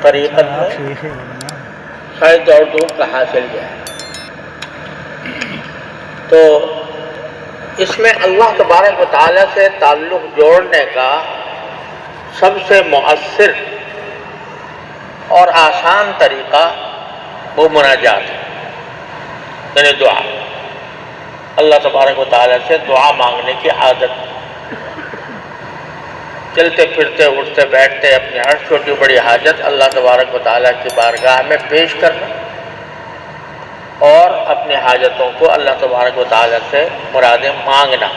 طریقت میں شاید اور دور کا حاصل جائے۔ تو اس میں اللہ تبارک و تعالیٰ سے تعلق جوڑنے کا سب سے مؤثر اور آسان طریقہ وہ مناجات ہے، یعنی دعا۔ اللہ تبارک و تعالیٰ سے دعا مانگنے کی عادت، چلتے پھرتے اٹھتے بیٹھتے اپنی ہر چھوٹی بڑی حاجت اللہ تبارک و تعالیٰ کی بارگاہ میں پیش کرنا اور اپنی حاجتوں کو اللہ تبارک و تعالیٰ سے مرادیں مانگنا۔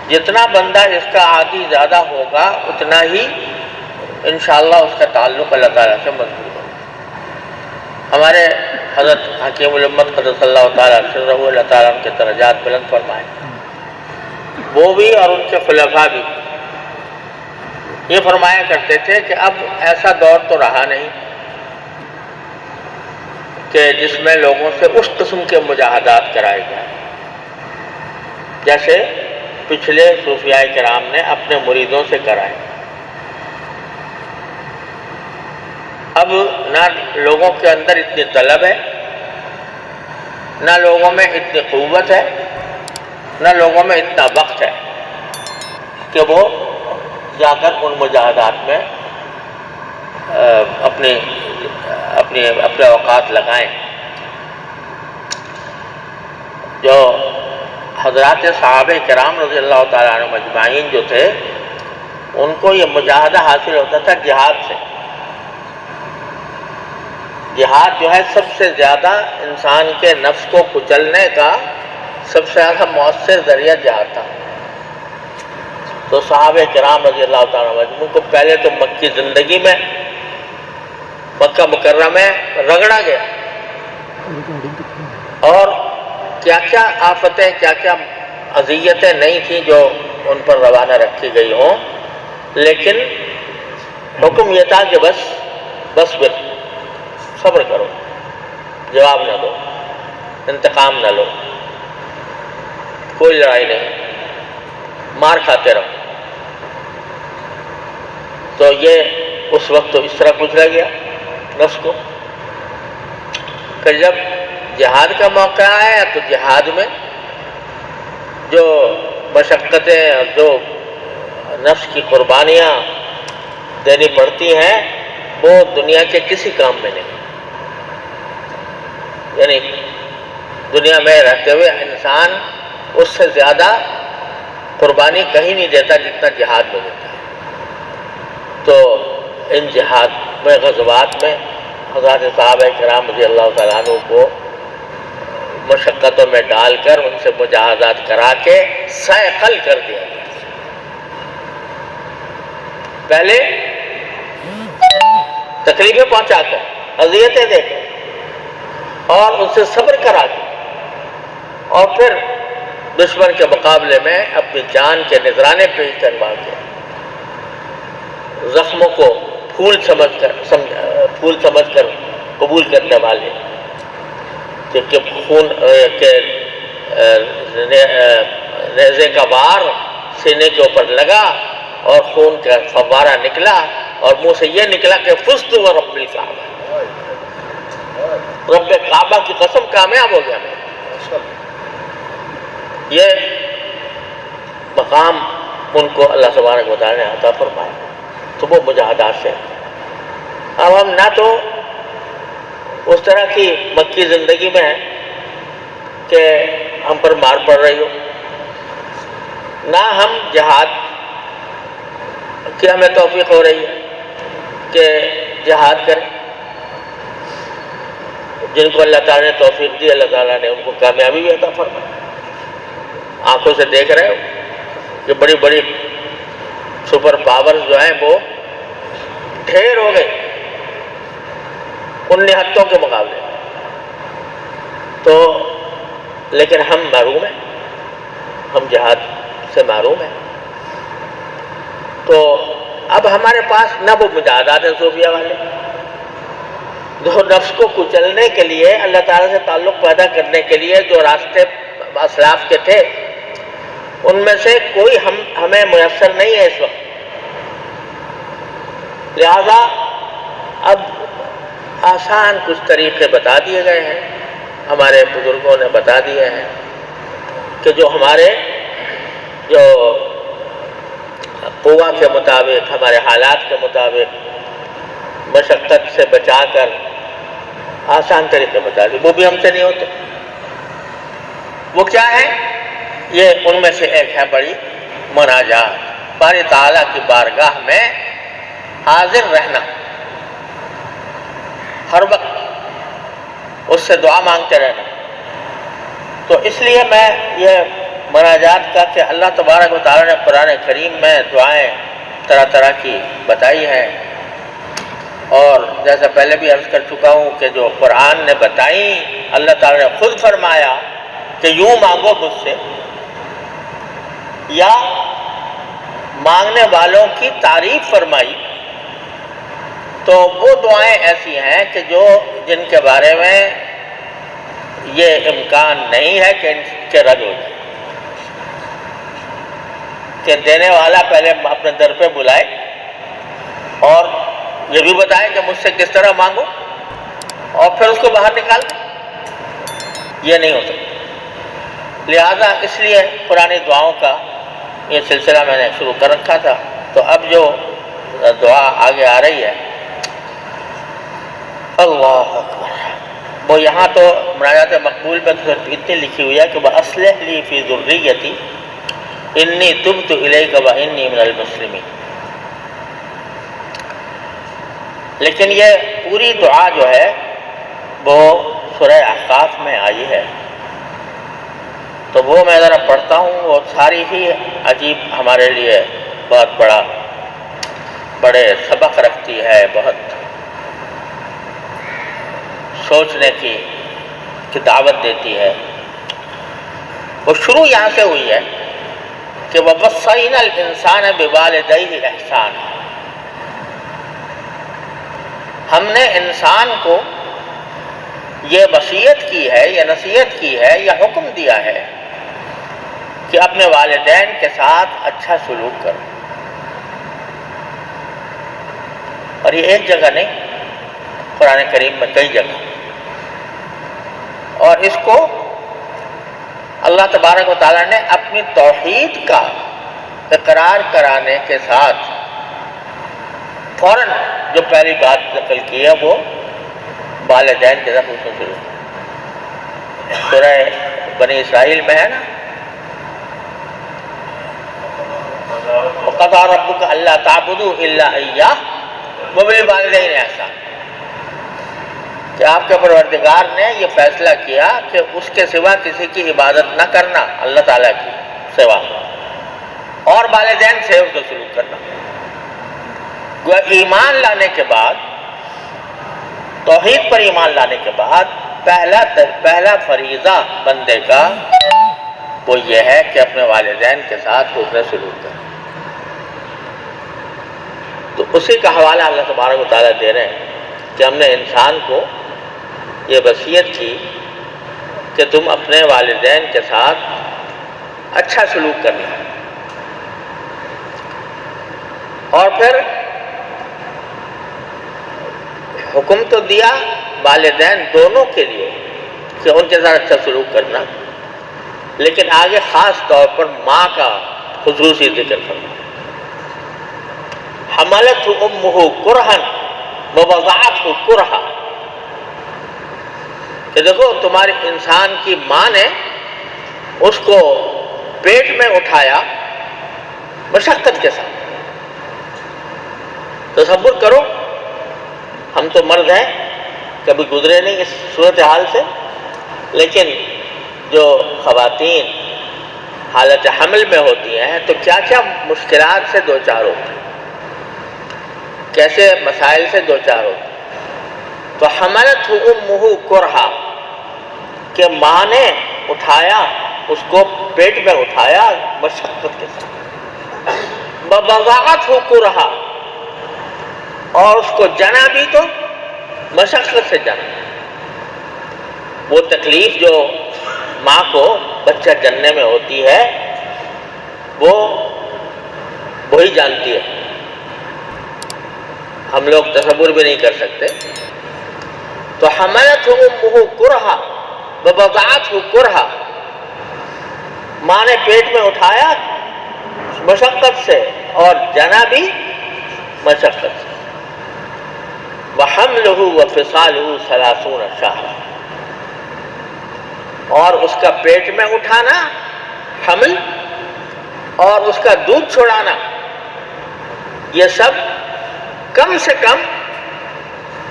جتنا بندہ اس کا عادی زیادہ ہوگا اتنا ہی انشاءاللہ اس کا تعلق اللہ تعالیٰ سے مضبوط ہوگا۔ ہمارے حضرت حکیم الامت قدس اللہ تعالیٰ سرہ اللہ تعالیٰ ان کے درجات بلند فرمائے، وہ بھی اور ان کے خلفاء بھی یہ فرمایا کرتے تھے کہ اب ایسا دور تو رہا نہیں کہ جس میں لوگوں سے اس قسم کے مجاہدات کرائے جائیں جیسے پچھلے صوفیاء کرام نے اپنے مریدوں سے کرائے۔ اب نہ لوگوں کے اندر اتنی طلب ہے، نہ لوگوں میں اتنی قوت ہے، نہ لوگوں میں اتنا وقت ہے کہ وہ جا کر ان مجاہدات میں اپنے اوقات لگائیں۔ جو حضرات صحابہ کرام رضی اللہ تعالیٰ عنہ مجمعین جو تھے ان کو یہ مجاہدہ حاصل ہوتا تھا جہاد سے۔ جہاد جو ہے سب سے زیادہ انسان کے نفس کو کچلنے کا سب سے زیادہ مؤثر ذریعہ جہاد تھا۔ تو صحابہ کرام رضی اللہ تعالیٰ عنہ کو پہلے تو مکی زندگی میں مکہ مکرمہ میں رگڑا گیا اور کیا کیا آفتیں کیا کیا اذیتیں نہیں تھیں جو ان پر روانہ رکھی گئی ہوں، لیکن حکم یہ تھا کہ بس صبر کرو، جواب نہ دو، انتقام نہ لو، کوئی لڑائی نہیں، مار کھاتے رہو۔ تو یہ اس وقت تو اس طرح گزرا گیا نفس کو کہ جب جہاد کا موقع آیا تو جہاد میں جو مشقتیں اور جو نفس کی قربانیاں دینی پڑتی ہیں وہ دنیا کے کسی کام میں نہیں۔ یعنی دنیا میں رہتے ہوئے انسان اس سے زیادہ قربانی کہیں نہیں دیتا جتنا جہاد میں دیتا ہے۔ تو ان جہاد میں غزوات میں حضرات صحابہ کرام رضی اللہ تعالیٰ عنہ کو مشقتوں میں ڈال کر ان سے مجاہدات کرا کے سیقل کر دیا گیا۔ پہل3 تکلیفیں پہنچا کر، اذیتیں دے کر اور ان سے صبر کرا کے، اور پھر دشمن کے مقابلے میں اپنی جان کے نذرانے پیش کروا کے زخموں کو پھول سمجھ کر قبول کرنے والے کہ خون کے نیزے کا وار سینے کے اوپر لگا اور خون کا فوارہ نکلا اور منہ سے یہ نکلا کہ فزت و رب الکعبہ، رب کعبہ کی قسم کامیاب ہو گیا میں۔ یہ مقام ان کو اللہ تبارک و تعالیٰ نے عطا فرمایا، تو وہ مجاہدات سے۔ اب ہم نہ تو اس طرح کی مکی زندگی میں ہیں کہ ہم پر مار پڑ رہی ہو، نہ ہم جہاد کی ہمیں توفیق ہو رہی ہے کہ جہاد کریں۔ جن کو اللہ تعالیٰ نے توفیق دی اللہ تعالیٰ نے ان کو کامیابی بھی عطا فرمائی۔ آنکھوں سے دیکھ رہے ہو کہ بڑی بڑی سپر پاورز جو ہیں وہ ڈھیر ہو گئے ان نہتوں کے مقابلے میں، تو لیکن ہم محروم ہیں، ہم جہاد سے محروم ہیں۔ تو اب ہمارے پاس نہ وہ مجاہدات ہیں صوفیہ والے جو نفس کو کچلنے کے لیے اللہ تعالیٰ سے تعلق پیدا کرنے کے لیے جو راستے اسلاف کے تھے ان میں سے کوئی ہمیں میسر نہیں ہے اس وقت۔ لہذا اب آسان کچھ طریقے بتا دیے گئے ہیں، ہمارے بزرگوں نے بتا دیے ہیں کہ جو ہمارے جو قوا کے مطابق، ہمارے حالات کے مطابق مشقت سے بچا کر آسان طریقے بتا دیے، وہ بھی ہم سے نہیں ہوتے۔ وہ کیا ہے؟ یہ ان میں سے ایک ہے بڑی مناجات، باری تعالیٰ کی بارگاہ میں حاضر رہنا، ہر وقت اس سے دعا مانگتے رہنا۔ تو اس لیے میں یہ مناجات کا کہ اللہ تبارک و تعالیٰ نے قرآن کریم میں دعائیں طرح طرح کی بتائی ہیں، اور جیسا پہلے بھی عرض کر چکا ہوں کہ جو قرآن نے بتائی، اللہ تعالیٰ نے خود فرمایا کہ یوں مانگو مجھ سے، یا مانگنے والوں کی تعریف فرمائی، تو وہ دعائیں ایسی ہیں کہ جن کے بارے میں یہ امکان نہیں ہے کہ رد ہو جائے، کہ دینے والا پہلے اپنے در پہ بلائے اور یہ بھی بتائے کہ مجھ سے کس طرح مانگو، اور پھر اس کو باہر نکال دیں، یہ نہیں ہو سکتا۔ لہذا اس لیے قرآن دعاؤں کا یہ سلسلہ میں نے شروع کر رکھا تھا۔ تو اب جو دعا آگے آ رہی ہے، اللہ اکبر، وہ یہاں تو مناجات مقبول میں صرف اتنی لکھی ہوئی ہے کہ وَأَصْلِحْ لِي فِي ذُرِّيَّتِي إِنِّي تُبْتُ إِلَيْكَ وَإِنِّي مِنَ الْمُسْلِمِينَ، لیکن یہ پوری دعا جو ہے وہ سورہ احقاف میں آئی ہے، تو وہ میں ذرا پڑھتا ہوں، وہ ساری ہی عجیب ہمارے لیے بہت بڑے سبق رکھتی ہے، بہت سوچنے کی دعوت دیتی ہے۔ وہ شروع یہاں سے ہوئی ہے کہ وَوَصَّيْنَا الْإِنسَانَ بِوَالِدَيْهِ إِحْسَانًا، ہم نے انسان کو یہ وصیت کی ہے، یا نصیحت کی ہے، یا حکم دیا ہے کہ اپنے والدین کے ساتھ اچھا سلوک کرو۔ اور یہ ایک جگہ نہیں، قرآن کریم میں کئی جگہ، اور اس کو اللہ تبارک و تعالیٰ نے اپنی توحید کا اقرار کرانے کے ساتھ فوراً جو پہلی بات نقل کی ہے وہ والدین کے ساتھ حسن سلوک۔ سورہ بنی اسرائیل میں ہے نا، وَقَضَىٰ رَبُّكَ أَلَّا تَعْبُدُوا إِلَّا إِيَّاهُ وَبِالْوَالِدَيْنِ إِحْسَانًا، کہ آپ کے پروردگار نے یہ فیصلہ کیا کہ اس کے سوا کسی کی عبادت نہ کرنا، اللہ تعالیٰ کی سوا، اور والدین سے اس کا سلوک کرنا۔ ایمان لانے کے بعد، توحید پر ایمان لانے کے بعد پہلا فریضہ بندے کا وہ یہ ہے کہ اپنے والدین کے ساتھ حسن سلوک کرے۔ تو اسی کا حوالہ اللہ تبارک و تعالیٰ دے رہے ہیں کہ ہم نے انسان کو یہ وصیت کی کہ تم اپنے والدین کے ساتھ اچھا سلوک کرنا، اور پھر حکم تو دیا والدین دونوں کے لیے کہ ان کے ساتھ اچھا سلوک کرنا، لیکن آگے خاص طور پر ماں کا خصوصی ذکر کرنا۔ حملتہ امہ کرہا ووضعتہ کرہا، کہ دیکھو تمہاری انسان کی ماں نے اس کو پیٹ میں اٹھایا مشقت کے ساتھ۔ تصور کرو، ہم تو مرد ہیں، کبھی گزرے نہیں اس صورتحال سے، لیکن جو خواتین حالت حمل میں ہوتی ہیں تو کیا کیا مشکلات سے دوچار ہوتی ہیں، کیسے مسائل سے دوچار ہوتی ہیں۔ تو حملتہ امہ کرہا، کہ ماں نے اٹھایا، اس کو پیٹ میں اٹھایا مشقت کے ساتھ، ووضعتہ کرہا، اور اس کو جنا بھی تو مشقت سے جنا۔ وہ تکلیف جو ماں کو بچہ جننے میں ہوتی ہے وہ وہی جانتی ہے۔ ہم لوگ تصور بھی نہیں کر سکتے. تو حملتہ امہ کرہا ووضعتہ کرہا، ماں نے پیٹ میں اٹھایا مشقت سے اور جنا بھی مشقت سے. وحملہ وفصالہ 30 شہرا، اور اس کا پیٹ میں اٹھانا حمل اور اس کا دودھ چھوڑانا، یہ سب کم سے کم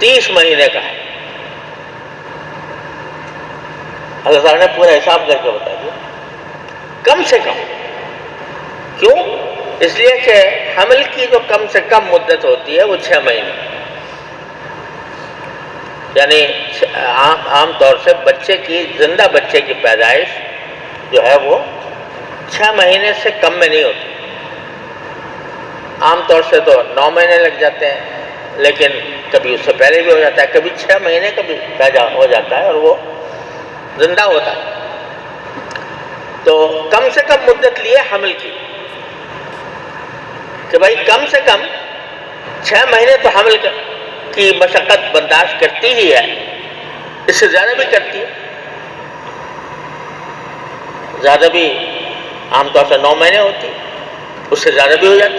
30 مہینے کا ہے. اللہ تعالیٰ نے پورا حساب کر کے بتا دیا کم سے کم. کیوں؟ اس لیے کہ حمل کی جو کم سے کم مدت ہوتی ہے وہ 6 مہینے، یعنی عام طور سے بچے کی، زندہ بچے کی پیدائش جو ہے وہ 6 مہینے سے کم میں نہیں ہوتی. عام طور سے تو 9 مہینے لگ جاتے ہیں، لیکن کبھی اس سے پہلے بھی ہو جاتا ہے، کبھی 6 مہینے کا بھی پیدا ہو جاتا ہے اور وہ زندہ ہوتا ہے. تو کم سے کم مدت لیے حمل کی کہ بھائی کم سے کم 6 مہینے تو حمل کی مشقت برداشت کرتی ہی ہے، اس سے زیادہ بھی کرتی ہے، زیادہ بھی عام طور سے 9 مہینے ہوتی، اس سے زیادہ بھی ہو جاتی.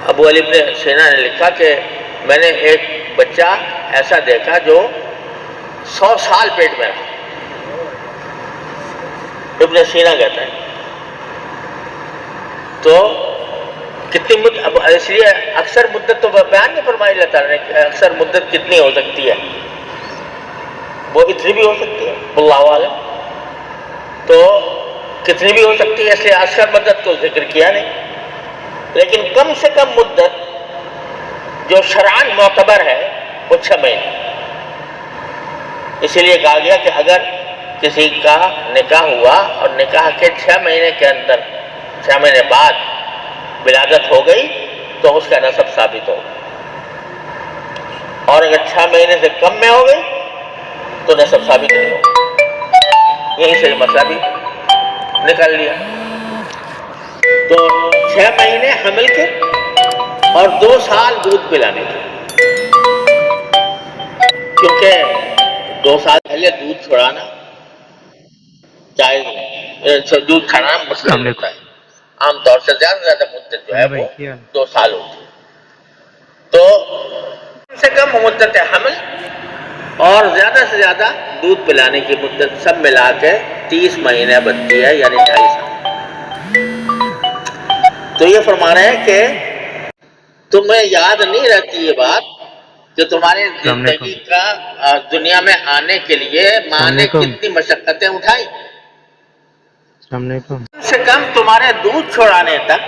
ابو علی ابن سینا نے لکھا کہ میں نے ایک بچہ ایسا دیکھا جو 100 سال پیٹ میں رہا. ابن سینا کہتا ہے تو کتنی مدت، اس لیے اکثر مدت تو بیان نہیں فرمائی اللہ تعالیٰ نے کہ اکثر مدت کتنی ہو سکتی ہے، وہ اتنی بھی ہو سکتی ہے اللہ عالم. تو کتنی بھی ہو سکتی ہے، اس لیے اکثر مدت کو ذکر کیا نہیں، لیکن کم سے کم مدت جو شرعاً معتبر ہے وہ 6 مہینے. اسی لیے کہا گیا کہ اگر کسی کا نکاح ہوا اور نکاح کے 6 مہینے کے اندر، 6 مہینے بعد ولادت ہو گئی تو اس کا نسب ثابت ہوگا، اور اگر 6 مہینے سے کم میں ہو گئی تو نسب ثابت نہیں ہوگا. یہیں سے مسئلہ بھی نکل لیا. تو 6 مہینے حمل کے اور 2 سال دودھ پلانے کے، کیونکہ 2 سال پہلے دودھ چھوڑانا جائز نہیں، دودھ کھانا مسئلہ ہوتا ہے. عام طور سے زیادہ سے زیادہ مدت جو ہے وہ 2 سال ہوتی ہے. تو کم سے کم مدت حمل اور زیادہ سے زیادہ دودھ پلانے کی مدت سب ملا کے 30 مہینے بنتی ہے، یعنی 2.5 سال. تو یہ فرما رہے ہیں کہ تمہیں یاد نہیں رہتی یہ بات کہ تمہاری زندگی کا دنیا میں آنے کے لیے ماں نے کتنی مشقتیں اٹھائی. کم سے کم تمہارے دودھ چھوڑانے تک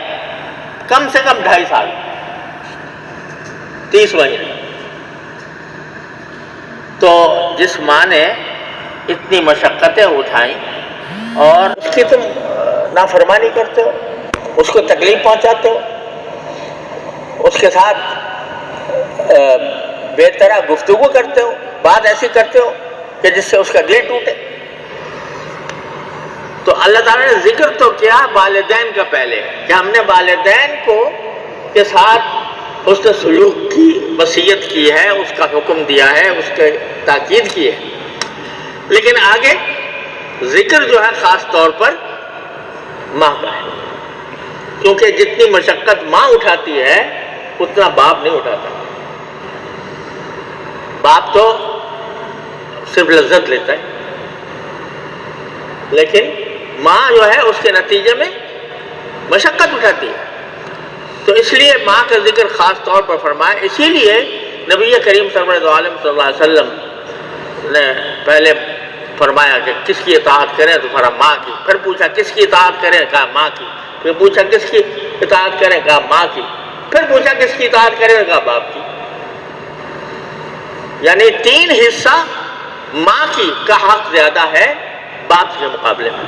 کم سے کم 2.5 سال، 30 مہینے. تو جس ماں نے اتنی مشقتیں اٹھائیں اور اس کی تم نافرمانی کرتے ہو، اس کو تکلیف پہنچاتے ہو، اس کے ساتھ بے طرح گفتگو کرتے ہو، بات ایسی کرتے ہو کہ جس سے اس کا دل ٹوٹے. تو اللہ تعالیٰ نے ذکر تو کیا والدین کا پہلے کہ ہم نے والدین کو کے ساتھ اس نے سلوک کی، وصیت کی ہے، اس کا حکم دیا ہے، اس کے تاکید کی ہے. لیکن آگے ذکر جو ہے خاص طور پر ماں کا ہے، کیونکہ جتنی مشقت ماں اٹھاتی ہے اتنا باپ نہیں اٹھاتا. باپ تو صرف لذت لیتا ہے، لیکن ماں جو ہے اس کے نتیجے میں مشقت اٹھاتی ہے. تو اس لیے ماں کا ذکر خاص طور پر فرمایا. اسی لیے نبی کریم سرور دو عالم صلی اللہ علیہ وسلم نے پہلے فرمایا کہ کس کی اطاعت کریں تو فرمایا ماں کی. پھر پوچھا کس کی اطاعت کریں، کہا ماں کی. پھر پوچھا کس کی اطاعت کریں، کہا ماں کی. پھر پوچھا کس کی اطاعت کریں، کہا باپ کی. یعنی 3 حصہ ماں کی کا حق زیادہ ہے باپ کے مقابلے میں.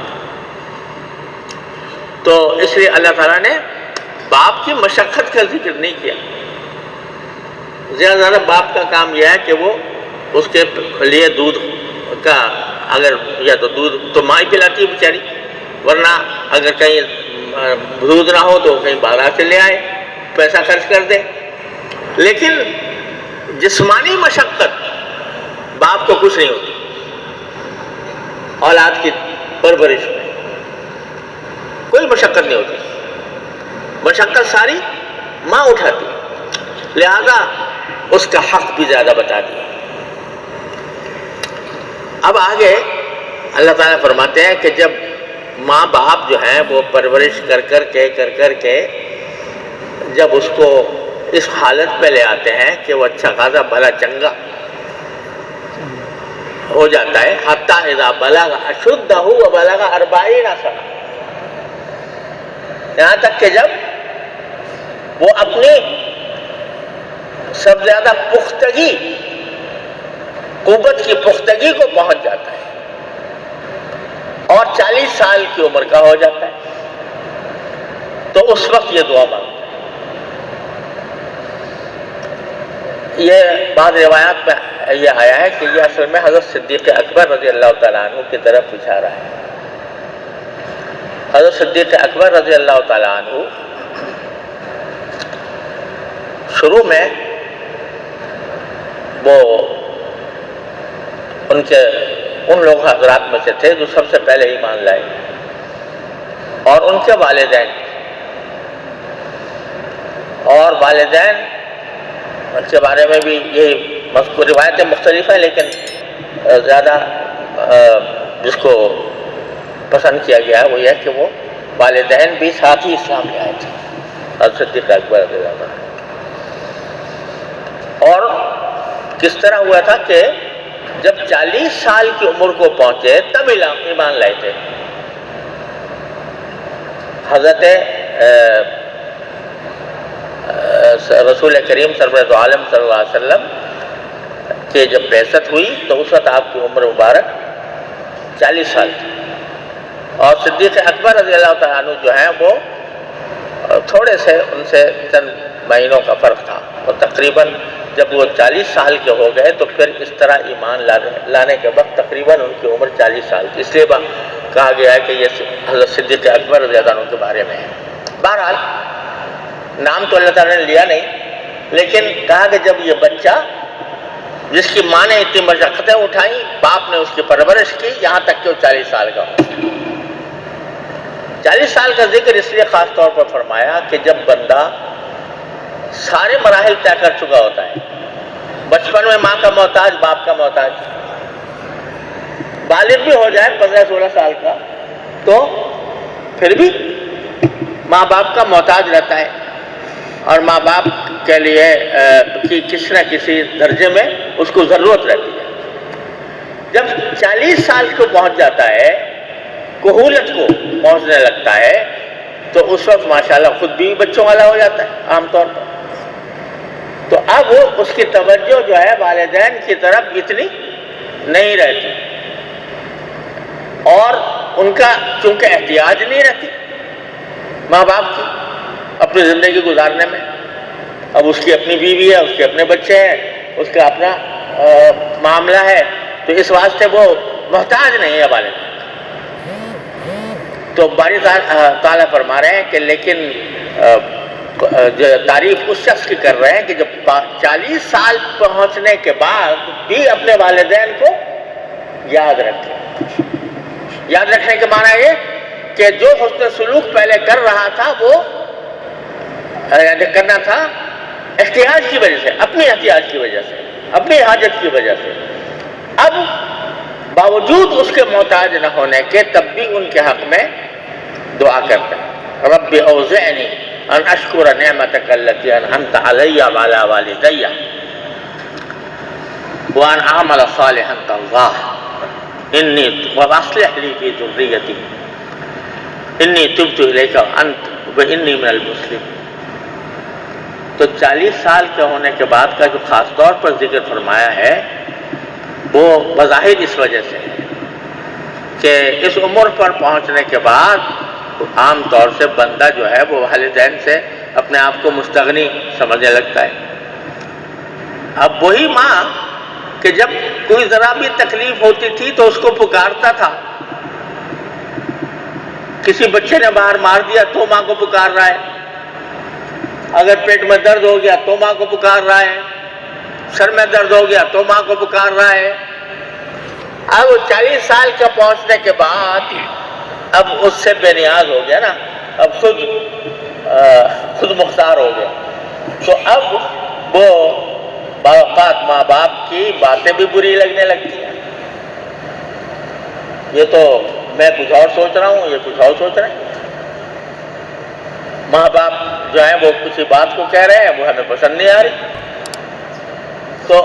تو اس لیے اللہ تعالیٰ نے باپ کی مشقت کا ذکر نہیں کیا. زیادہ زیادہ باپ کا کام یہ ہے کہ وہ اس کے لیے دودھ کا، اگر یا تو دودھ تو ماں ہی پلاتی ہے بیچاری، ورنہ اگر کہیں دودھ نہ ہو تو کہیں بازار سے لے آئے، پیسہ خرچ کر دے، لیکن جسمانی مشقت باپ کو کچھ نہیں ہوتی اولاد کی پرورش میں، کوئی مشقت نہیں ہوتی، مشقت ساری ماں اٹھاتی، لہذا اس کا حق بھی زیادہ بتا دیا۔ اب آگے اللہ تعالیٰ فرماتے ہیں کہ جب ماں باپ جو ہیں وہ پرورش کر کے جب اس کو اس حالت پہ لے آتے ہیں کہ وہ اچھا خاصا بھلا چنگا ہو جاتا ہے، حتیٰ اذا بلغ اشدہ وبلغ 40 سنہ، یہاں تک کہ جب وہ اپنی سب زیادہ پختگی، قوت کی پختگی کو پہنچ جاتا ہے اور 40 سال کی عمر کا ہو جاتا ہے، تو اس وقت یہ دعا مانگتا ہے۔ یہ بعض روایات میں یہ آیا ہے کہ یہ اصل میں حضرت صدیق اکبر رضی اللہ تعالیٰ عنہ کی طرف اشارہ ہے۔ حضرت صدیق اکبر رضی اللہ تعالیٰ عنہ شروع میں وہ ان لوگ حضرات میں سے تھے جو سب سے پہلے ایمان لائے، اور ان کے والدین کے بارے میں بھی یہی مذکور روایتیں مختلف ہیں، لیکن زیادہ جس کو پسند کیا گیا ہے وہ یہ کہ وہ والدین بھی ساتھ ہی اسلام لے آئے تھے، حضرت صدیق اکبر رضی اللہ عنہ۔ اور کس طرح ہوا تھا کہ جب 40 سال کی عمر کو پہنچے تب ایمان لائے تھے۔ حضرت رسول کریم سرورت عالم صلی اللہ علیہ وسلم کہ جب بعثت ہوئی تو اس وقت آپ کی عمر مبارک 40 سال تھی، اور صدیق اکبر رضی اللہ تعالیٰ عنہ جو ہیں وہ تھوڑے سے ان سے چند مہینوں کا فرق تھا، اور تقریباً جب وہ 40 سال کے ہو گئے تو پھر اس طرح ایمان لانے کے وقت تقریباً ان کی عمر 40 سال تھی، اس لیے کہا گیا ہے کہ یہ حضرت صدیق اکبر رضی اللہ عنہ کے بارے میں ہے۔ بہرحال نام تو اللہ تعالیٰ نے لیا نہیں، لیکن کہا کہ جب یہ بچہ جس کی ماں نے اتنی مشقتیں اٹھائیں، باپ نے اس کی پرورش کی یہاں تک کہ وہ 40 سال کا ہو۔ 40 سال کا ذکر اس لیے خاص طور پر فرمایا کہ جب بندہ سارے مراحل طے کر چکا ہوتا ہے، بچپن میں ماں کا محتاج، باپ کا محتاج، بالغ بھی ہو جائے 15-16 سال کا تو پھر بھی ماں باپ کا محتاج رہتا ہے، اور ماں باپ کے لیے کسی نہ کسی درجے میں اس کو ضرورت رہتی ہے۔ جب 40 سال کو پہنچ جاتا ہے، کہولت کو پہنچنے لگتا ہے، تو اس وقت ماشاءاللہ خود بھی بچوں والا ہو جاتا ہے عام طور پر، تو اب اس کی توجہ جو ہے والدین کی طرف اتنی نہیں رہتی، اور ان کا چونکہ احتیاج نہیں رہتی ماں باپ کی اپنی زندگی گزارنے میں، اب اس کی اپنی بیوی ہے، اس کے اپنے بچے ہیں، اس کا اپنا معاملہ ہے، تو اس واسطے وہ محتاج نہیں ہے والدین۔ تو باری تعالیٰ فرما رہے ہیں کہ لیکن جو تعریف اس شخص کی کر رہے ہیں کہ جب 40 سال پہنچنے کے بعد بھی اپنے والدین کو یاد رکھے۔ یاد رکھنے کے معنی یہ کہ جو حسن سلوک پہلے کر رہا تھا وہ کرنا تھا احتیاج کی وجہ سے، اپنی احتیاج کی وجہ سے، اپنی حاجت کی وجہ سے، اب باوجود اس کے محتاج نہ ہونے کے تب بھی ان کے حق میں دعا کرتا ہے، رب اوزعنی ان اشکر نعمتک التی انعمت علی وعلی والدی وان اعمل صالحا ترضاه انی واصلح لی فی ذریتی انی تبت الیک وانی من المسلمین۔ تو 40 سال کے ہونے کے بعد کا جو خاص طور پر ذکر فرمایا ہے وہ بظاہر اس وجہ سے ہے کہ اس عمر پر پہنچنے کے بعد عام طور سے بندہ جو ہے وہ والدین سے اپنے آپ کو مستغنی سمجھنے لگتا ہے۔ اب وہی ماں کہ جب کوئی ذرا بھی تکلیف ہوتی تھی تو اس کو پکارتا تھا، کسی بچے نے باہر مار دیا تو ماں کو پکار رہا ہے، اگر پیٹ میں درد ہو گیا تو ماں کو پکار رہا ہے، سر میں درد ہو گیا تو ماں کو پکار رہا ہے۔ اب 40 سال کا پہنچنے کے بعد اب اس سے بے نیاز ہو گیا نا، اب خود مختار ہو گیا، تو اب وہ بعض اوقات ماں باپ کی باتیں بھی بری لگنے لگتی ہیں۔ یہ تو میں کچھ اور سوچ رہا ہوں، یہ کچھ اور سوچ رہے ہیں۔ ماں باپ جو ہیں وہ کسی بات کو کہہ رہے ہیں، وہ ہمیں پسند نہیں آ رہی، تو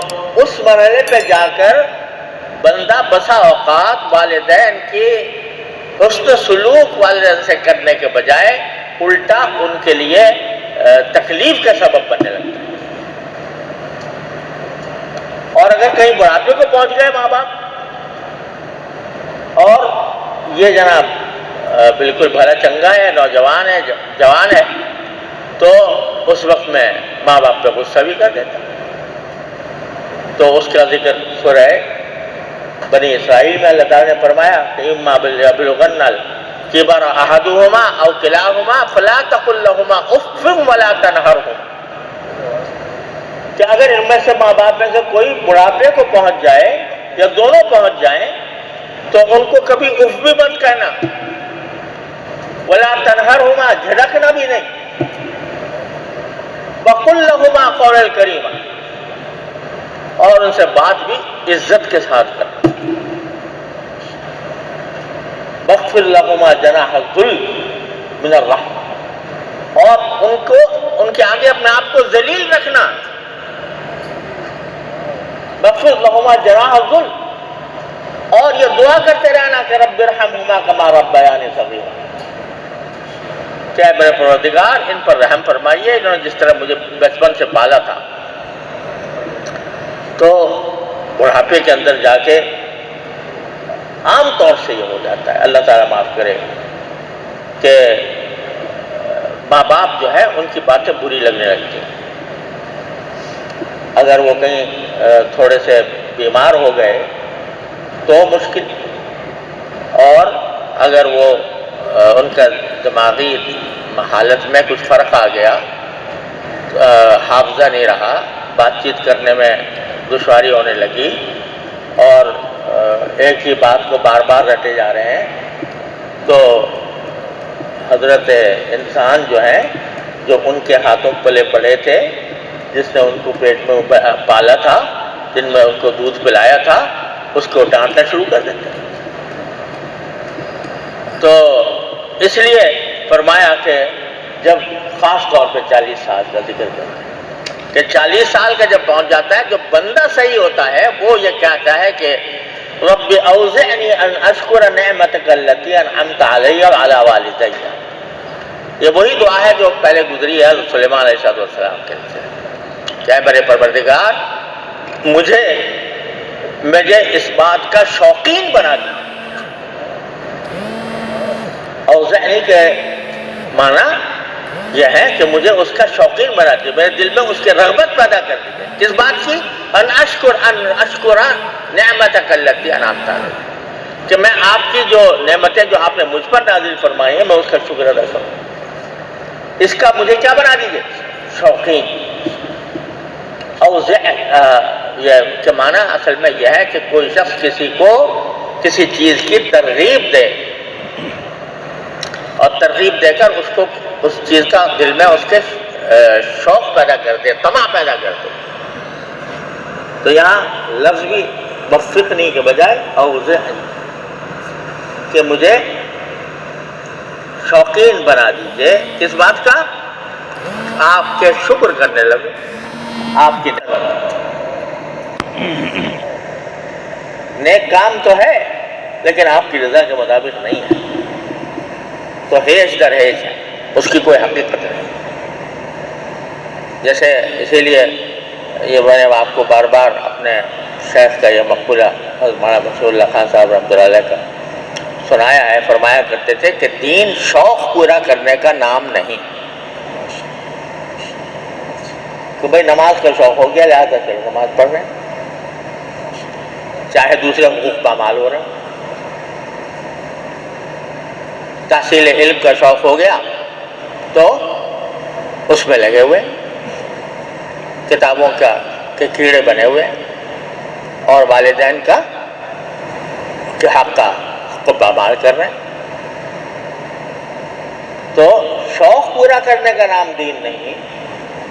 اس مرحلے پہ جا کر بندہ بسا اوقات والدین کی حسن سلوک والدین سے کرنے کے بجائے الٹا ان کے لیے تکلیف کا سبب بننے لگتا ہے۔ اور اگر کہیں بڑھاپے کو پہنچ گئے ماں باپ اور یہ جناب بالکل بھلا چنگا ہے، نوجوان ہے، جوان ہے، تو اس وقت میں ماں باپ پہ غصہ بھی کر دیتا، تو اس کا ذکر سورہ بنی اسرائیل میں اللہ تعالیٰ نے فرمایا کہ اما یبلغن الکبر احدہما او کلاہما فلا تقل لہما اف ولا تنہرہما، کہ اگر ان میں سے ماں باپ میں سے کوئی بڑھاپے کو پہنچ جائے یا دونوں پہنچ جائیں تو ان کو کبھی اف بھی مت کہنا، ولا تنہرہما، جھڑکنا بھی نہیں، وقل لہما قولا کریما، اور ان سے بات بھی عزت کے ساتھ کرنا، واخفض لہما جناح الذل من الرحمہ، اور ان کے آگے اپنے آپ کو ذلیل رکھنا، واخفض لہما جناح الذل، اور یہ دعا کرتے رہنا کہ رب ارحمہما کما ربیانی صغیرا، کہ اے میرے پروردگار ان پر رحم فرمائیے، انہوں نے جس طرح مجھے بچپن سے پالا تھا۔ تو بڑھاپے کے اندر جا کے عام طور سے یہ ہو جاتا ہے، اللہ تعالیٰ معاف کرے، کہ ماں باپ جو ہے ان کی باتیں بری لگنے لگتی ہیں۔ اگر وہ کہیں تھوڑے سے بیمار ہو گئے تو مشکل، اور اگر وہ ان کا دماغی حالت میں کچھ فرق آ گیا، حافظہ نہیں رہا، بات چیت کرنے میں دشواری ہونے لگی، اور ایک ہی بات کو بار بار رٹے جا رہے ہیں، تو حضرت انسان جو ہیں، جو ان کے ہاتھوں پلے پڑے تھے، جس نے ان کو پیٹ میں پالا تھا، جن میں ان کو دودھ پلایا تھا، اس کو ڈانٹنا شروع کر دیتے ہیں۔ تو اس لیے فرمایا کہ جب خاص طور پہ 40 سال کا ذکر کرتے ہیں کہ 40 سال کا جب پہنچ جاتا ہے، جو بندہ صحیح ہوتا ہے وہ یہ کہتا ہے کہ رب اوزعنی ان اشکر نعمتک التی انعمت علی وعلی والدی، یہ وہی دعا ہے جو پہلے گزری ہے حضرت سلیمان علیہ السلام کے سے، کہ اے میرے پروردگار مجھے اس بات کا شوقین بنا دیا۔ اوزعنی کے معنی یہ ہے کہ مجھے اس کا شوقین بنا دیا، میرے دل میں اس کی رغبت پیدا کر دی ہے۔ کس بات کی؟ ان اشکر نعمتک التی انعمت علی، کہ میں آپ کی جو نعمتیں جو آپ نے مجھ پر نازل فرمائی ہیں میں اس کا شکر ادا کروں، اس کا مجھے کیا بنا دیجیے؟ شوقین۔ یہ کے معنی اصل میں یہ ہے کہ کوئی شخص کسی کو کسی چیز کی ترغیب دے، اور ترغیب دے کر اس کو اس چیز کا دل میں اس کے شوق پیدا کر دے، طمع پیدا کر دے۔ تو یہاں لفظ بھی وفقنی کے بجائے اوزعنی، کہ مجھے شوقین بنا دیجئے، کس بات کا؟ آپ کے شکر کرنے لگے، آپ کی نیک کام تو ہے لیکن آپ کی رضا کے مطابق نہیں ہے، تو ہیج در ہیج ہے، اس کی کوئی حقیقت نہیں۔ جیسے اسی لیے یہ میں نے آپ کو بار بار اپنے شیخ کا یہ مقولہ حضرت مولانا بشیر اللہ خان صاحب رحمۃ اللہ علیہ کا سنایا ہے، فرمایا کرتے تھے کہ دین شوق پورا کرنے کا نام نہیں، کہ بھائی نماز کا شوق ہو گیا لہٰذا چلو نماز پڑھ رہے ہیں، چاہے دوسرے حقوق پامال ہو رہے ہیں، تحصیل علم کا شوق ہو گیا تو اس میں لگے ہوئے، کتابوں کے کیڑے بنے ہوئے، اور والدین کے حق کو پامال کر رہے ہیں۔ تو شوق پورا کرنے کا نام دین نہیں،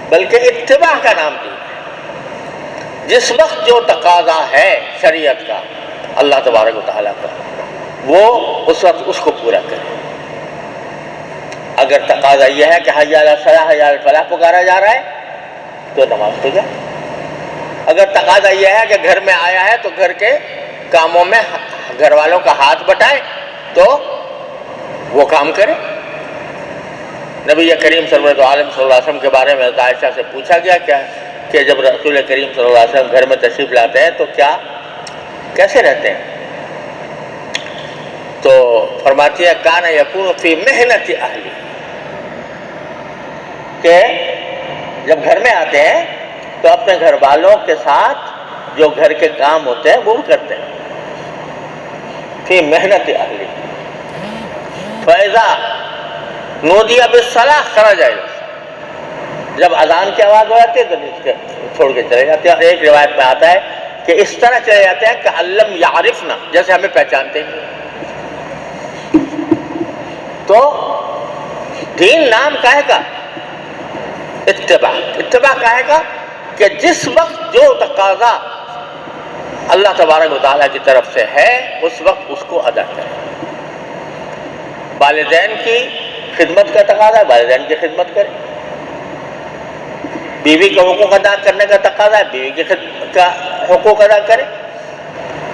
بلکہ اتباع کا نام دین ہے۔ جس وقت جو تقاضا ہے شریعت کا، اللہ تبارک و تعالیٰ کا، وہ اس وقت اس کو پورا کرے۔ اگر تقاضا یہ ہے کہ حی علی الصلاۃ حی علی الفلاح پکارا جا رہا ہے تو نماز پڑھ جائے۔ اگر تقاضا یہ ہے کہ گھر میں آیا ہے تو گھر کے کاموں میں گھر والوں کا ہاتھ بٹائے تو وہ کام کرے۔ نبی کریم سرورت عالم صلی اللہ علیہ وسلم کے بارے میں عائشہ سے پوچھا گیا کیا کہ جب رسول کریم صلی اللہ علیہ وسلم گھر میں تشریف لاتے ہیں تو کیسے رہتے ہیں؟ تو فرماتی ہے کان یکون فی محنت اہلی، کہ جب گھر میں آتے ہیں تو اپنے گھر والوں کے ساتھ جو گھر کے کام ہوتے ہیں وہ کرتے ہیں۔ فی محنت اہلی فاذا نودی بالصلاۃ خرج الی الصلاۃ، جب اذان کی آواز ہو جاتی ہے تو چھوڑ کے چلے جاتے ہیں۔ اور ایک روایت میں آتا ہے کہ اس طرح چلے جاتے ہیں کہ علم یعرفنا، جیسے ہمیں پہچانتے ہیں۔ تو دین نام کہے گا اتباع کہے گا کہ جس وقت جو تقاضا اللہ تبارک و تعالیٰ کی طرف سے ہے اس وقت اس کو ادا کرے۔ والدین کی خدمت کا تقاضا ہے، والدین کی خدمت کرے۔ بیوی کا حقوق ادا کرنے کا تقاضا ہے، بیوی کا حقوق ادا کرے۔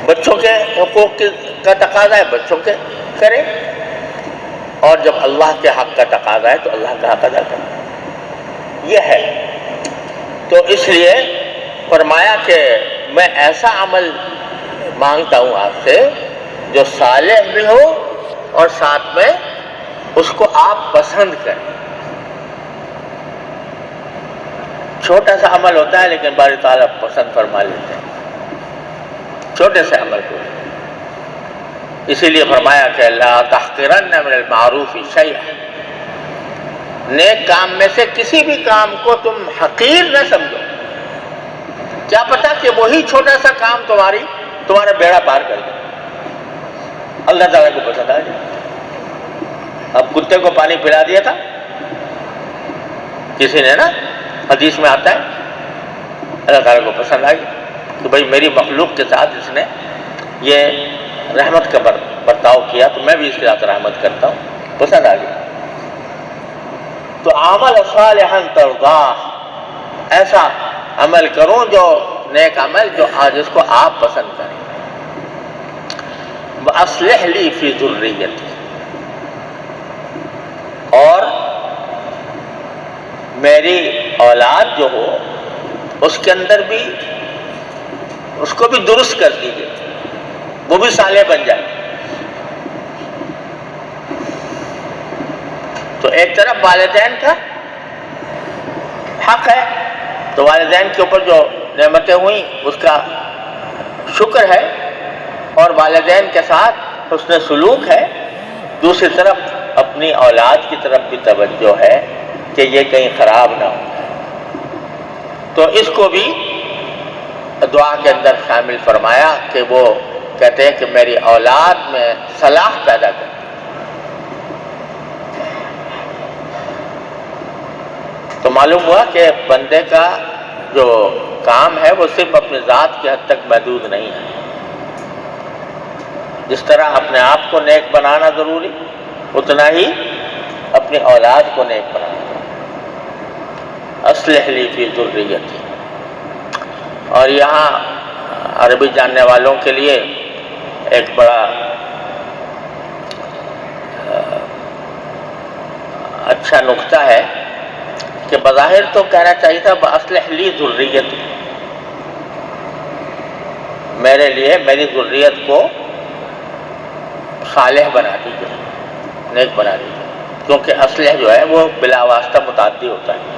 بچوں کے حقوق کا تقاضا ہے، بچوں کے کرے۔ اور جب اللہ کے حق کا تقاضا ہے تو اللہ کا حق ادا کرے۔ یہ ہے۔ تو اس لیے فرمایا کہ میں ایسا عمل مانگتا ہوں آپ سے جو صالح بھی ہو اور ساتھ میں اس کو آپ پسند کریں۔ چھوٹا سا عمل ہوتا ہے لیکن باری تعالیٰ پسند فرما لیتے ہیں چھوٹے سے عمل کو۔ اسی لیے فرمایا کہ لا تحقرن من المعروف شیئا، نیک کام میں سے کسی بھی کام کو تم حقیر نہ سمجھو۔ کیا پتا کہ وہی چھوٹا سا کام تمہارا بیڑا پار کر دے، اللہ تعالیٰ کو پسند آ جائے۔ اب کتے کو پانی پلا دیا تھا کسی نے نا، حدیث میں آتا ہے اللہ تعالیٰ کو پسند آ گیا کہ بھائی میری مخلوق کے ساتھ اس نے یہ رحمت کا برتاؤ کیا تو میں بھی اس کے ساتھ رحمت کرتا ہوں، پسند آ گیا۔ تو عمل صالحا ترضاہ، ایسا عمل کروں جو نیک عمل جو جس کو آپ پسند کریں۔ وَأَصْلِحْ لِي فِي ذُرِّيَّتِي، اور میری اولاد جو ہو اس کے اندر بھی اس کو بھی درست کر دیجیے، وہ بھی صالح بن جائے۔ تو ایک طرف والدین کا حق ہے تو والدین کے اوپر جو نعمتیں ہوئیں اس کا شکر ہے اور والدین کے ساتھ حسن سلوک ہے۔ دوسری طرف اپنی اولاد کی طرف بھی توجہ ہے کہ یہ کہیں خراب نہ ہو۔ تو اس کو بھی دعا کے اندر شامل فرمایا کہ وہ کہتے ہیں کہ میری اولاد میں صلاح پیدا کر۔ تو معلوم ہوا کہ بندے کا جو کام ہے وہ صرف اپنی ذات کی حد تک محدود نہیں ہے۔ جس طرح اپنے آپ کو نیک بنانا ضروری، اتنا ہی اپنی اولاد کو نیک بنانا۔ اصلح لی فی ذریتی، اور یہاں عربی جاننے والوں کے لیے ایک بڑا اچھا نقطہ ہے کہ بظاہر تو کہنا چاہیے تھا اصلح لی ذریتی، میرے لیے میری ذریت کو صالح بنا دیجیے، نیک بنا دیجیے، کیونکہ اصلح جو ہے وہ بلا واسطہ متعدی ہوتا ہے۔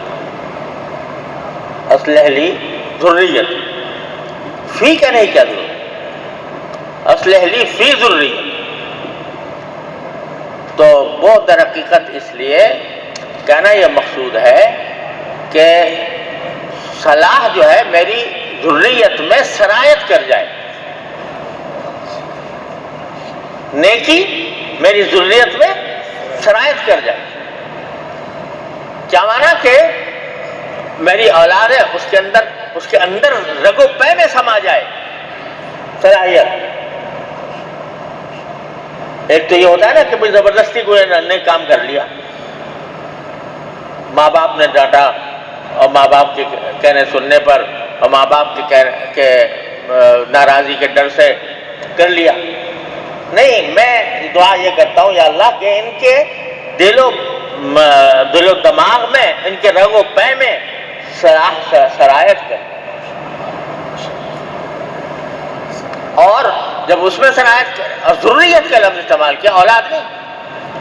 اصلح لی ذریتی، فی کا نہیں کہہ دو، اصلح لی فی ذریتی۔ تو وہ در حقیقت اس لیے کہنا یہ مقصود ہے کہ صلاح جو ہے میری ذریت میں سرایت کر جائے، نیکی میری ذریت میں سرایت کر جائے۔ کیا مانا کہ میری اولاد ہے اس کے اندر رگ و پے میں سما جائے صلاحیت۔ ایک تو یہ ہوتا ہے نا کہ بھئی زبردستی کوئی نے کام کر لیا، ماں باپ نے ڈانٹا اور ماں باپ کے کہنے سننے پر اور ماں باپ کے ناراضی کے ڈر سے کر لیا۔ نہیں، میں دعا یہ کرتا ہوں یا اللہ کہ ان کے دل و دماغ میں، ان کے رگ و پے میں سرایت کر، اور جب اس میں سرایت کر، اور ذریت کا لفظ استعمال کیا، اولاد نہیں،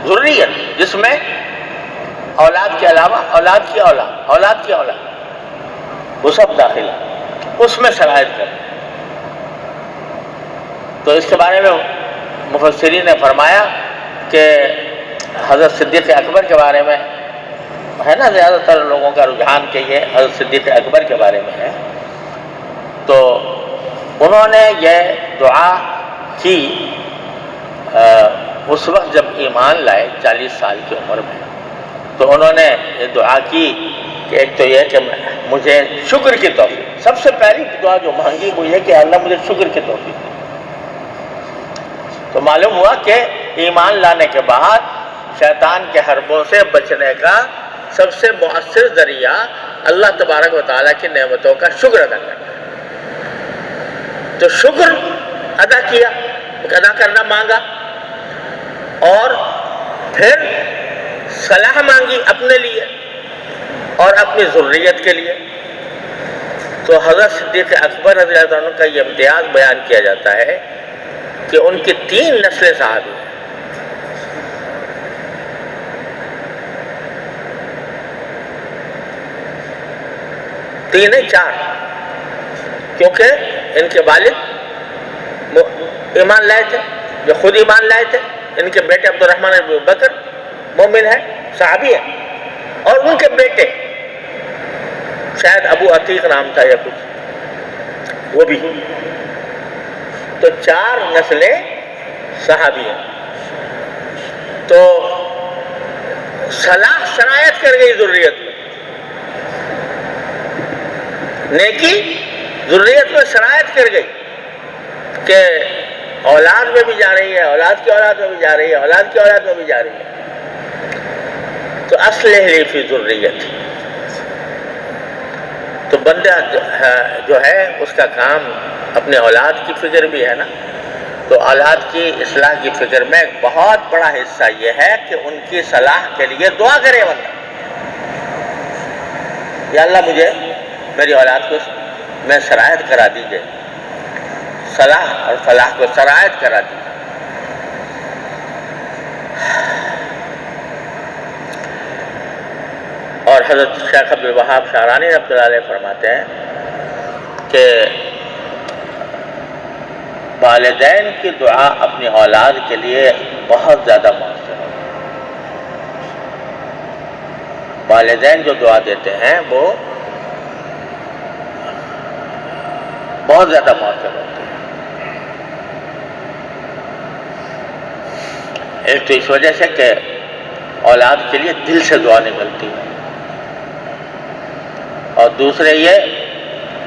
ذریت، جس میں اولاد کے علاوہ اولاد کی اولاد وہ سب داخل ہے، اس میں سرایت کر۔ تو اس کے بارے میں مفسرین نے فرمایا کہ حضرت صدیق اکبر کے بارے میں ہے نا، زیادہ تر لوگوں کا رجحان کہ یہ حضرت صدیق اکبر کے بارے میں ہے، تو انہوں نے یہ دعا کی اس وقت جب ایمان لائے 40 سال کی عمر میں، تو انہوں نے یہ دعا کی کہ ایک تو یہ کہ مجھے شکر کی توفیق، سب سے پہلی دعا جو مانگی وہ یہ کہ اللہ مجھے شکر کی توفیق دے۔ تو معلوم ہوا کہ ایمان لانے کے بعد شیطان کے حربوں سے بچنے کا سب سے مؤثر ذریعہ اللہ تبارک و تعالیٰ کی نعمتوں کا شکر ادا کرنا۔ تو شکر ادا کیا، ادا کرنا مانگا، اور پھر صلاح مانگی اپنے لیے اور اپنی ذریت کے لیے۔ تو حضرت صدیق اکبر رضی اللہ عنہ کا یہ امتیاز بیان کیا جاتا ہے کہ ان کی 3 نسلیں صحابی ہیں۔ تین نہیں، 4، کیونکہ ان کے والد ایمان لائے تھے، جو خود ایمان لائے تھے، ان کے بیٹے عبد الرحمن بن بکر مومن ہے، صحابی ہے، اور ان کے بیٹے شاید ابو عتیق نام تھا یا کچھ، وہ بھی، تو 4 نسلیں صحابی ہیں۔ تو صلاح سرایت کر گئی ذریت میں، نیکی ذریت میں سرایت کر گئی کہ اولاد میں بھی جا رہی ہے، اولاد کی اولاد میں بھی جا رہی ہے، اولاد کی اولاد میں بھی جا رہی ہے۔ تو اصلح لی فی ذریت، تو بندہ جو ہے اس کا کام اپنے اولاد کی فکر بھی ہے نا، تو اولاد کی اصلاح کی فکر میں ایک بہت بڑا حصہ یہ ہے کہ ان کی صلاح کے لیے دعا کرے بندہ، یا اللہ مجھے میری اولاد کو میں سرایت کرا دیجیے، صلاح اور فلاح کو سرایت کرا دیجیے۔ اور حضرت شیخ عبد الوہاب شعرانی رحمۃ اللہ علیہ فرماتے ہیں کہ والدین کی دعا اپنی اولاد کے لیے بہت زیادہ مؤثر ہے۔ والدین جو دعا دیتے ہیں وہ بہت زیادہ مؤثر ہوتی ہے۔ ایک تو اس وجہ سے کہ اولاد کے لیے دل سے دعا نکلتی ہے، اور دوسرے یہ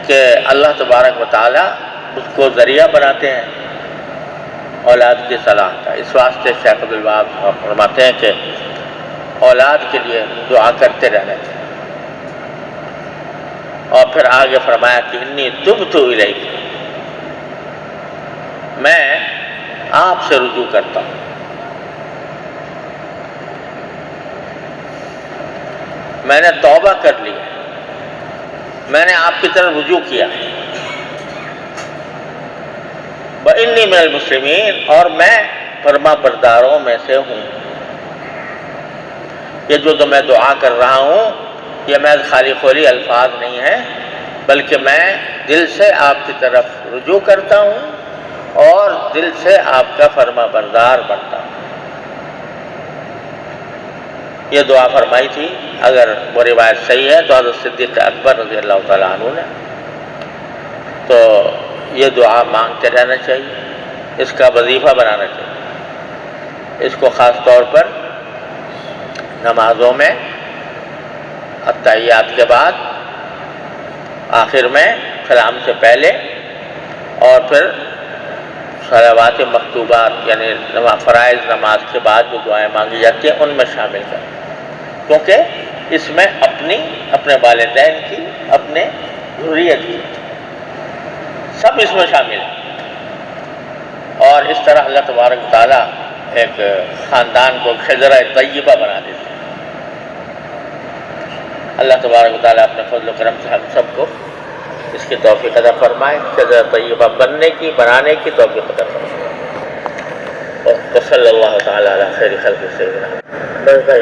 کہ اللہ تبارک و تعالیٰ اس کو ذریعہ بناتے ہیں اولاد کی صلاح کا۔ اس واسطے شیخ عبد الوہاب فرماتے ہیں کہ اولاد کے لیے دعا کرتے رہنا چاہیے۔ اور پھر آگے فرمایا کہ انی تبت الیک، میں آپ سے رجوع کرتا ہوں۔ میں نے توبہ کر لی، میں نے آپ کی طرف رجوع کیا، وَإِنِّي مِنَ الْمُسْلِمِينَ، اور میں فرما برداروں میں سے ہوں۔ یہ جو میں دعا کر رہا ہوں یہ میں خالی خولی الفاظ نہیں ہیں، بلکہ میں دل سے آپ کی طرف رجوع کرتا ہوں اور دل سے آپ کا فرما بردار بنتا ہوں۔ یہ دعا فرمائی تھی، اگر وہ روایت صحیح ہے تو حضرت صدیق اکبر رضی اللہ تعالیٰ عنہ نے. تو یہ دعا مانگتے رہنا چاہیے، اس کا وظیفہ بنانا چاہیے. اس کو خاص طور پر نمازوں میں التحیات کے بعد، آخر میں سلام سے پہلے، اور پھر صلوات مکتوبات یعنی فرائض نماز کے بعد جو دعائیں مانگی جاتی ہیں ان میں شامل کریں، کیونکہ اس میں اپنے والدین کی، اپنے ذریت کی، سب اس میں شامل ہیں. اور اس طرح اللہ تبارک تعالیٰ ایک خاندان کو شجرہ طیبہ بنا دیتے ہیں. اللہ تبارک تعالیٰ اپنے فضل و کرم سے ہم سب کو اس کی توفیق عطا فرمائے، شجرہ طیبہ بنانے کی توفیق عطا فرمائے. اور صلی اللہ تعالیٰ علی خیر خلق سیدنا.